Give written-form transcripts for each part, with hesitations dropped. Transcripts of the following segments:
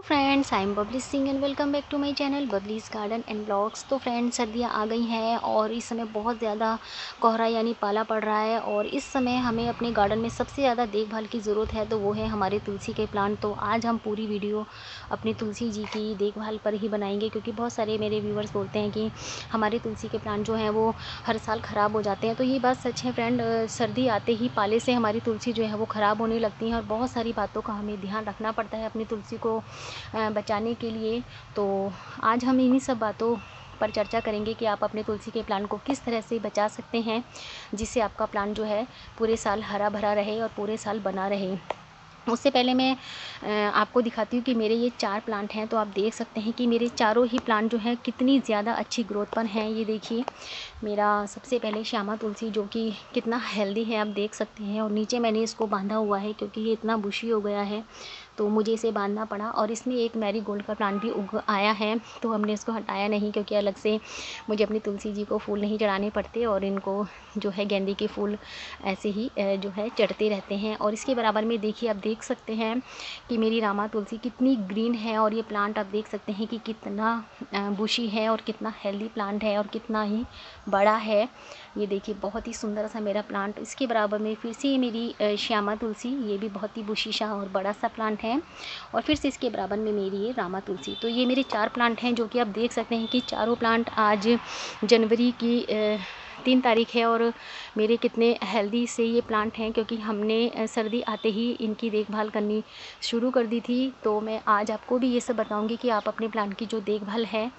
Friends, I am Babli Singh and welcome back to my channel Babli's garden and blogs. तो friends, सर्दियाँ आ गई हैं और इस समय बहुत ज़्यादा कोहरा यानी पाला पड़ रहा है और इस समय हमें अपने गार्डन में सबसे ज़्यादा देखभाल की ज़रूरत है, तो वो है हमारे तुलसी के प्लांट। तो आज हम पूरी वीडियो अपनी तुलसी जी की देखभाल पर ही बनाएंगे, क्योंकि बहुत सारे मेरे व्यूवर्स बोलते हैं कि हमारे तुलसी के प्लांट जो हैं वो हर साल ख़राब हो जाते हैं। तो ये बात सच है फ्रेंड। सर्दी आते ही पाले से हमारी तुलसी जो है वो ख़राब होने लगती हैं और बहुत सारी बातों का हमें ध्यान रखना पड़ता है अपनी तुलसी को बचाने के लिए। तो आज हम इन्हीं सब बातों पर चर्चा करेंगे कि आप अपने तुलसी के प्लांट को किस तरह से बचा सकते हैं, जिससे आपका प्लांट जो है पूरे साल हरा भरा रहे और पूरे साल बना रहे। उससे पहले मैं आपको दिखाती हूँ कि मेरे ये 4 प्लांट हैं। तो आप देख सकते हैं कि मेरे चारों ही प्लांट जो हैं कितनी ज़्यादा अच्छी ग्रोथ पर हैं। ये देखिए, मेरा सबसे पहले श्यामा तुलसी जो कि कितना हेल्दी है आप देख सकते हैं, और नीचे मैंने इसको बांधा हुआ है क्योंकि ये इतना बुशी हो गया है तो मुझे इसे बांधना पड़ा। और इसमें एक मैरीगोल्ड का प्लांट भी उग आया है, तो हमने इसको हटाया नहीं क्योंकि अलग से मुझे अपनी तुलसी जी को फूल नहीं चढ़ाने पड़ते और इनको जो है गेंदे के फूल ऐसे ही जो है चढ़ते रहते हैं। और इसके बराबर में देखिए, आप देख सकते हैं कि मेरी रामा तुलसी कितनी ग्रीन है और ये प्लांट आप देख सकते हैं कि कितना बुशी है और कितना हेल्दी प्लांट है और कितना ही बड़ा है। ये देखिए, बहुत ही सुंदर सा मेरा प्लांट। इसके बराबर में फिर से मेरी श्यामा तुलसी, ये भी बहुत ही बुशी सा और बड़ा सा प्लांट है। और फिर से इसके बराबर में मेरी ये रामा तुलसी। तो ये मेरे 4 प्लांट हैं जो कि आप देख सकते हैं कि चारों प्लांट आज जनवरी की 3 तारीख है और मेरे कितने हेल्दी से ये प्लांट हैं, क्योंकि हमने सर्दी आते ही इनकी देखभाल करनी शुरू कर दी थी। तो मैं आज आपको भी ये सब बताऊंगी कि आप अपने प्लांट की जो देखभाल है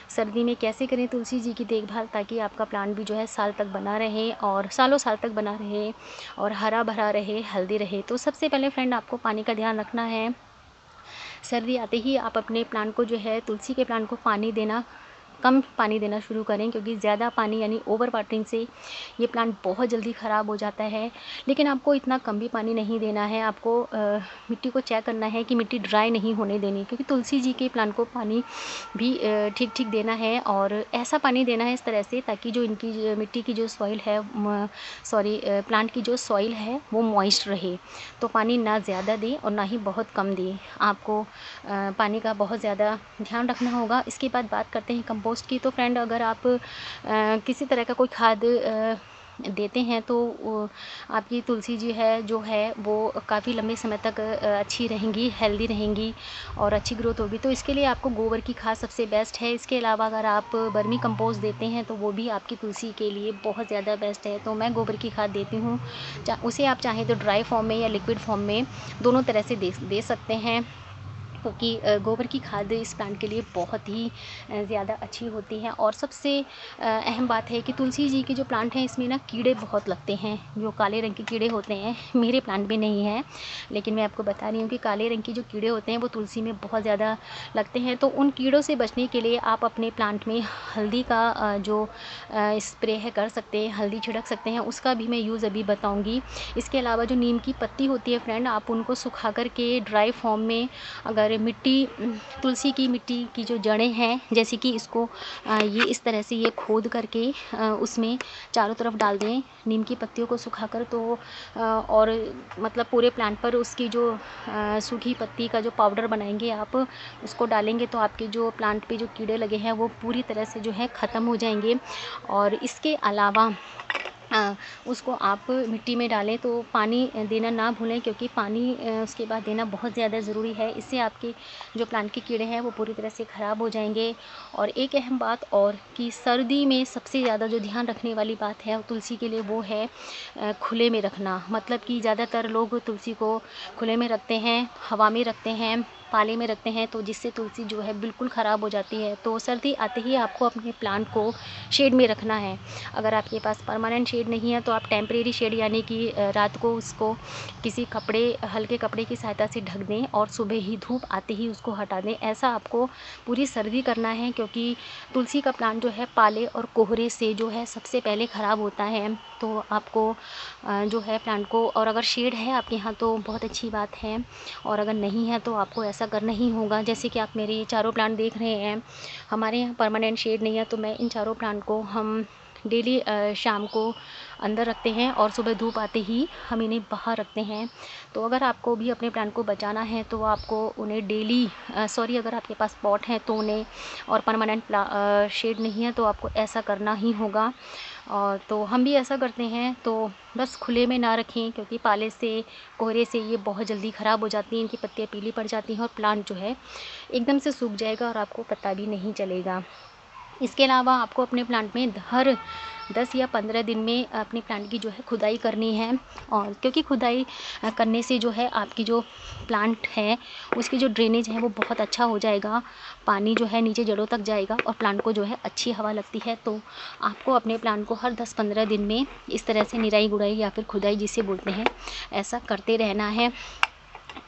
सर्दी में कैसे करें तुलसी जी की देखभाल, ताकि आपका प्लांट भी जो है साल तक बना रहे और सालों साल तक बना रहे और हरा भरा रहे, हेल्दी रहे। तो सबसे पहले फ्रेंड, आपको पानी का ध्यान रखना है। सर्दी आते ही आप अपने प्लांट को जो है तुलसी के प्लांट को पानी देना, कम पानी देना शुरू करें, क्योंकि ज़्यादा पानी यानी ओवर वाटरिंग से ये प्लांट बहुत जल्दी ख़राब हो जाता है। लेकिन आपको इतना कम भी पानी नहीं देना है। आपको मिट्टी को चेक करना है कि मिट्टी ड्राई नहीं होने देनी, क्योंकि तुलसी जी के प्लांट को पानी भी ठीक ठीक देना है और ऐसा पानी देना है इस तरह से ताकि जो इनकी मिट्टी की जो सॉइल है, प्लांट की जो सॉइल है वो मॉइस्ट रहे। तो पानी ना ज़्यादा दें और ना ही बहुत कम दें। आपको पानी का बहुत ज़्यादा ध्यान रखना होगा। इसके बाद बात करते हैं कंपोस्ट की। तो फ्रेंड, अगर आप किसी तरह का कोई खाद देते हैं तो आपकी तुलसी जी है जो है वो काफ़ी लंबे समय तक अच्छी रहेंगी, हेल्दी रहेंगी और अच्छी ग्रोथ होगी। तो इसके लिए आपको गोबर की खाद सबसे बेस्ट है। इसके अलावा अगर आप वर्मी कंपोस्ट देते हैं तो वो भी आपकी तुलसी के लिए बहुत ज़्यादा बेस्ट है। तो मैं गोबर की खाद देती हूँ, उसे आप चाहें तो ड्राई फॉर्म में या लिक्विड फॉर्म में, दोनों तरह से दे सकते हैं, क्योंकि गोबर की खाद इस प्लांट के लिए बहुत ही ज़्यादा अच्छी होती है। और सबसे अहम बात है कि तुलसी जी के जो प्लांट हैं इसमें ना कीड़े बहुत लगते हैं, जो काले रंग के कीड़े होते हैं। मेरे प्लांट में नहीं है, लेकिन मैं आपको बता रही हूँ कि काले रंग के जो कीड़े होते हैं वो तुलसी में बहुत ज़्यादा लगते हैं। तो उन कीड़ों से बचने के लिए आप अपने प्लांट में हल्दी का जो स्प्रे है कर सकते हैं, हल्दी छिड़क सकते हैं, उसका भी मैं यूज़ अभी बताऊँगी। इसके अलावा जो नीम की पत्ती होती है फ्रेंड, आप उनको सुखा कर के ड्राई फॉर्म में, अगर मिट्टी, तुलसी की मिट्टी की जो जड़ें हैं, जैसे कि इसको ये इस तरह से ये खोद करके उसमें चारों तरफ डाल दें नीम की पत्तियों को सुखाकर, तो और मतलब पूरे प्लांट पर उसकी जो सूखी पत्ती का जो पाउडर बनाएंगे आप, उसको डालेंगे तो आपके जो प्लांट पे जो कीड़े लगे हैं वो पूरी तरह से जो है ख़त्म हो जाएंगे। और इसके अलावा उसको आप मिट्टी में डालें तो पानी देना ना भूलें, क्योंकि पानी उसके बाद देना बहुत ज़्यादा ज़रूरी है। इससे आपके जो प्लांट के कीड़े हैं वो पूरी तरह से ख़राब हो जाएंगे। और एक अहम बात और कि सर्दी में सबसे ज़्यादा जो ध्यान रखने वाली बात है तुलसी के लिए, वो है खुले में रखना। मतलब कि ज़्यादातर लोग तुलसी को खुले में रखते हैं, हवा में रखते हैं, पाले में रखते हैं, तो जिससे तुलसी जो है बिल्कुल ख़राब हो जाती है। तो सर्दी आते ही आपको अपने प्लांट को शेड में रखना है। अगर आपके पास परमानेंट शेड नहीं है तो आप टेम्परेरी शेड यानी कि रात को उसको किसी कपड़े, हल्के कपड़े की सहायता से ढक दें और सुबह ही धूप आते ही उसको हटा दें। ऐसा आपको पूरी सर्दी करना है, क्योंकि तुलसी का प्लांट जो है पाले और कोहरे से जो है सबसे पहले ख़राब होता है। तो आपको जो है प्लांट को, और अगर शेड है आपके यहाँ तो बहुत अच्छी बात है, और अगर नहीं है तो आपको ऐसा करना ही होगा। जैसे कि आप मेरे ये चारों प्लांट देख रहे हैं, हमारे यहाँ परमानेंट शेड नहीं है, तो मैं इन चारों प्लांट को हम डेली शाम को अंदर रखते हैं और सुबह धूप आते ही हम इन्हें बाहर रखते हैं। तो अगर आपको भी अपने प्लांट को बचाना है तो आपको उन्हें डेली अगर आपके पास पॉट हैं तो उन्हें, और परमानेंट शेड नहीं है तो आपको ऐसा करना ही होगा। और तो हम भी ऐसा करते हैं। तो बस खुले में ना रखें, क्योंकि पाले से, कोहरे से ये बहुत जल्दी ख़राब हो जाती हैं, इनकी पत्तियाँ पीली पड़ जाती हैं और प्लांट जो है एकदम से सूख जाएगा और आपको पता भी नहीं चलेगा। इसके अलावा आपको अपने प्लांट में हर 10 या 15 दिन में अपने प्लांट की जो है खुदाई करनी है। और क्योंकि खुदाई करने से जो है आपकी जो प्लांट है उसकी जो ड्रेनेज है वो बहुत अच्छा हो जाएगा, पानी जो है नीचे जड़ों तक जाएगा और प्लांट को जो है अच्छी हवा लगती है। तो आपको अपने प्लांट को हर 10-15 दिन में इस तरह से निराई गुड़ाई या फिर खुदाई जिसे बोलते हैं, ऐसा करते रहना है।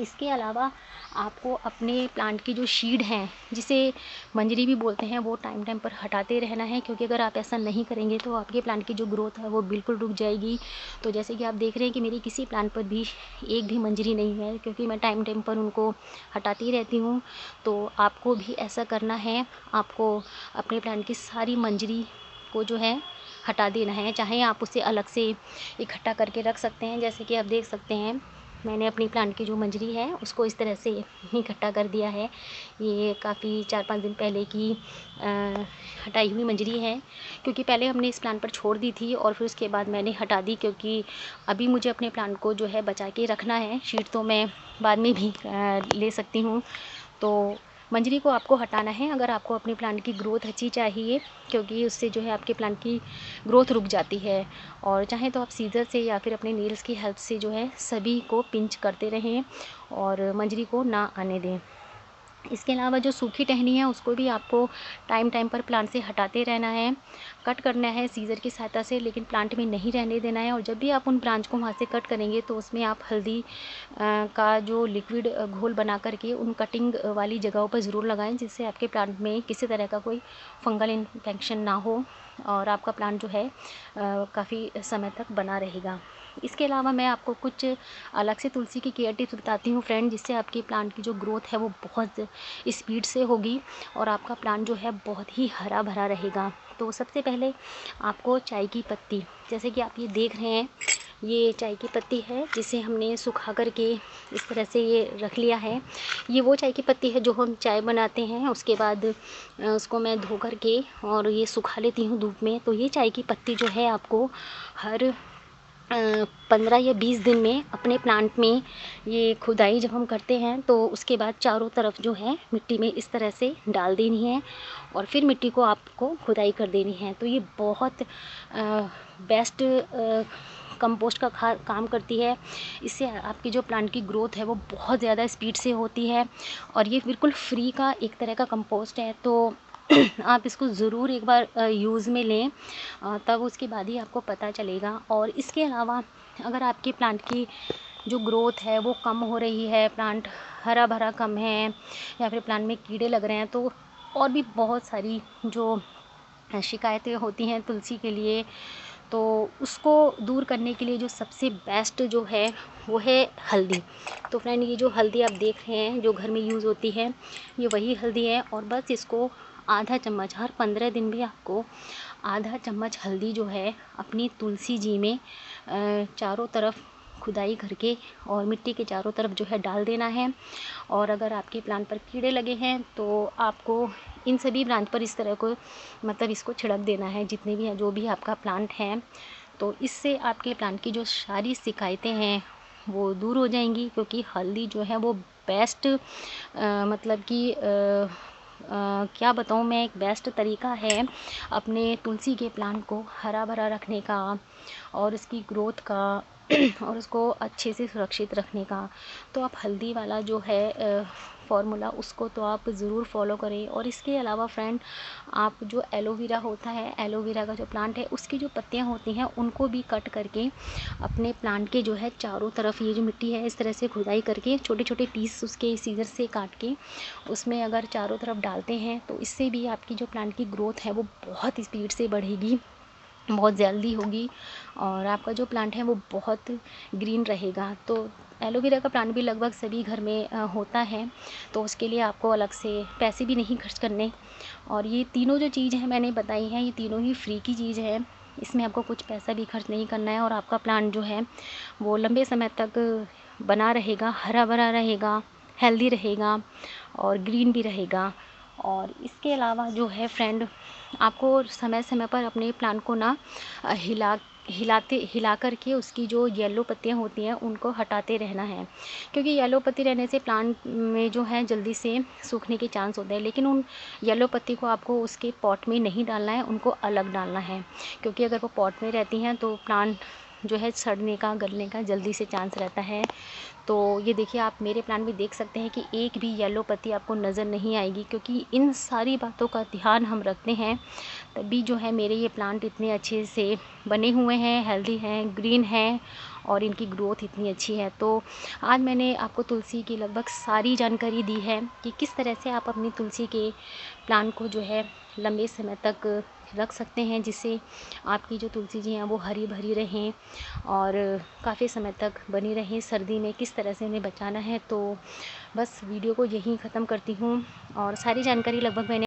इसके अलावा आपको अपने प्लांट की जो शीड हैं, जिसे मंजरी भी बोलते हैं, वो टाइम टाइम पर हटाते रहना है, क्योंकि अगर आप ऐसा नहीं करेंगे तो आपके प्लांट की जो ग्रोथ है वो बिल्कुल रुक जाएगी। तो जैसे कि आप देख रहे हैं कि मेरी किसी प्लांट पर भी एक भी मंजरी नहीं है, क्योंकि मैं टाइम टाइम पर उनको हटाती रहती हूँ। तो आपको भी ऐसा करना है, आपको अपने प्लांट की सारी मंजरी को जो है हटा देना है। चाहे आप उसे अलग से इकट्ठा करके रख सकते हैं, जैसे कि आप देख सकते हैं मैंने अपनी प्लांट की जो मंजरी है उसको इस तरह से इकट्ठा कर दिया है। ये काफ़ी 4-5 दिन पहले की हटाई हुई मंजरी है, क्योंकि पहले हमने इस प्लांट पर छोड़ दी थी और फिर उसके बाद मैंने हटा दी, क्योंकि अभी मुझे अपने प्लांट को जो है बचा के रखना है। शीट तो मैं बाद में भी ले सकती हूँ। तो मंजरी को आपको हटाना है अगर आपको अपने प्लांट की ग्रोथ अच्छी चाहिए, क्योंकि उससे जो है आपके प्लांट की ग्रोथ रुक जाती है। और चाहे तो आप सीजर से या फिर अपने नील्स की हेल्प से जो है सभी को पिंच करते रहें और मंजरी को ना आने दें। इसके अलावा जो सूखी टहनी है उसको भी आपको टाइम टाइम पर प्लांट से हटाते रहना है, कट करना है सीज़र की सहायता से, लेकिन प्लांट में नहीं रहने देना है। और जब भी आप उन ब्रांच को वहाँ से कट करेंगे तो उसमें आप हल्दी का जो लिक्विड घोल बना करके उन कटिंग वाली जगहों पर ज़रूर लगाएं, जिससे आपके प्लांट में किसी तरह का कोई फंगल इन्फेक्शन ना हो और आपका प्लांट जो है काफ़ी समय तक बना रहेगा। इसके अलावा मैं आपको कुछ अलग से तुलसी की केयर टिप्स बताती हूँ फ्रेंड, जिससे आपकी प्लांट की जो ग्रोथ है वो बहुत स्पीड से होगी और आपका प्लांट जो है बहुत ही हरा भरा रहेगा। तो सबसे पहले आपको चाय की पत्ती, जैसे कि आप ये देख रहे हैं, ये चाय की पत्ती है जिसे हमने सुखा करके इस तरह से ये रख लिया है। ये वो चाय की पत्ती है जो हम चाय बनाते हैं, उसके बाद उसको मैं धो करके और ये सुखा लेती हूँ धूप में। तो ये चाय की पत्ती जो है आपको हर 15 या 20 दिन में अपने प्लांट में ये खुदाई जब हम करते हैं तो उसके बाद चारों तरफ जो है मिट्टी में इस तरह से डाल देनी है और फिर मिट्टी को आपको खुदाई कर देनी है। तो ये बहुत बेस्ट कंपोस्ट का काम करती है। इससे आपकी जो प्लांट की ग्रोथ है वो बहुत ज़्यादा स्पीड से होती है और ये बिल्कुल फ्री का एक तरह का कंपोस्ट है। तो आप इसको ज़रूर एक बार यूज़ में लें, तब उसके बाद ही आपको पता चलेगा। और इसके अलावा अगर आपके प्लांट की जो ग्रोथ है वो कम हो रही है, प्लांट हरा भरा कम है या फिर प्लांट में कीड़े लग रहे हैं, तो और भी बहुत सारी जो शिकायतें होती हैं तुलसी के लिए, तो उसको दूर करने के लिए जो सबसे बेस्ट जो है वो है हल्दी। तो फ्रेंड ये जो हल्दी आप देख रहे हैं जो घर में यूज़ होती है, ये वही हल्दी है और बस इसको आधा चम्मच हर 15 दिन में आपको आधा चम्मच हल्दी जो है अपनी तुलसी जी में चारों तरफ खुदाई करके और मिट्टी के चारों तरफ जो है डाल देना है। और अगर आपके प्लांट पर कीड़े लगे हैं तो आपको इन सभी ब्रांच पर इस तरह को मतलब इसको छिड़क देना है, जितने भी हैं जो भी आपका प्लांट है। तो इससे आपके प्लांट की जो सारी शिकायतें हैं वो दूर हो जाएंगी, क्योंकि हल्दी जो है वो बेस्ट मतलब कि क्या बताऊँ मैं, एक बेस्ट तरीका है अपने तुलसी के प्लांट को हरा भरा रखने का और इसकी ग्रोथ का और उसको अच्छे से सुरक्षित रखने का। तो आप हल्दी वाला जो है फॉर्मूला उसको तो आप ज़रूर फॉलो करें। और इसके अलावा फ्रेंड आप जो एलोवेरा होता है, एलोवेरा का जो प्लांट है उसकी जो पत्तियां होती हैं उनको भी कट करके अपने प्लांट के जो है चारों तरफ ये जो मिट्टी है इस तरह से खुदाई करके छोटे छोटे पीस उसके सीजर से काट के उसमें अगर चारों तरफ डालते हैं तो इससे भी आपकी जो प्लांट की ग्रोथ है वो बहुत स्पीड से बढ़ेगी, बहुत जल्दी होगी और आपका जो प्लांट है वो बहुत ग्रीन रहेगा। तो एलोवेरा का प्लांट भी लगभग सभी घर में होता है, तो उसके लिए आपको अलग से पैसे भी नहीं खर्च करने। और ये तीनों जो चीज़ है मैंने बताई हैं, ये तीनों ही फ्री की चीज़ है। इसमें आपको कुछ पैसा भी खर्च नहीं करना है और आपका प्लांट जो है वो लंबे समय तक बना रहेगा, हरा भरा रहेगा, हेल्दी रहेगा और ग्रीन भी रहेगा। और इसके अलावा जो है फ्रेंड, आपको समय समय पर अपने प्लांट को ना हिला करके उसकी जो येलो पत्तियां होती हैं उनको हटाते रहना है, क्योंकि येलो पत्ती रहने से प्लांट में जो है जल्दी से सूखने के चांस होते हैं। लेकिन उन येलो पत्ती को आपको उसके पॉट में नहीं डालना है, उनको अलग डालना है, क्योंकि अगर वो पॉट में रहती हैं तो प्लांट जो है सड़ने का, गलने का जल्दी से चांस रहता है। तो ये देखिए, आप मेरे प्लांट में देख सकते हैं कि एक भी येलो पत्ती आपको नज़र नहीं आएगी, क्योंकि इन सारी बातों का ध्यान हम रखते हैं, तभी जो है मेरे ये प्लांट इतने अच्छे से बने हुए हैं, हेल्दी हैं, ग्रीन हैं और इनकी ग्रोथ इतनी अच्छी है। तो आज मैंने आपको तुलसी की लगभग सारी जानकारी दी है कि किस तरह से आप अपनी तुलसी के प्लांट को जो है लंबे समय तक रख सकते हैं, जिससे आपकी जो तुलसी जी हैं वो हरी भरी रहें और काफ़ी समय तक बनी रहें। सर्दी में किस तरह से इन्हें बचाना है, तो बस वीडियो को यहीं ख़त्म करती हूँ और सारी जानकारी लगभग मैंने